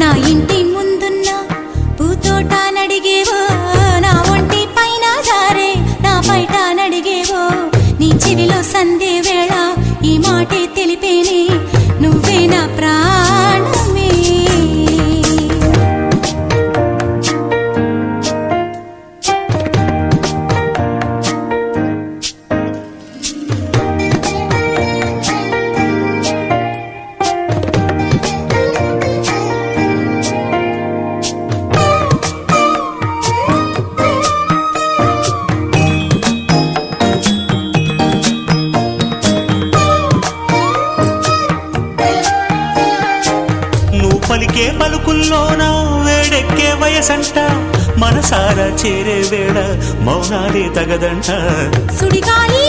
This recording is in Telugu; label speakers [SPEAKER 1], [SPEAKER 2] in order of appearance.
[SPEAKER 1] నా ఇంటి ముందున్న పూతోట నడిగేవో, నా ఒంటి పైన జారే నా పైట నడిగేవో, నీ చెవిలో సందే వేళ ఈ మాటే తెలిపేనే, నువ్వే నా ప్రాణమే.
[SPEAKER 2] పలికే పలుకుల్లోన వేడెక్కే వయసంట, మనసారా చేరే వేళ మౌనాలే తగదంట.
[SPEAKER 1] సుడిగాలి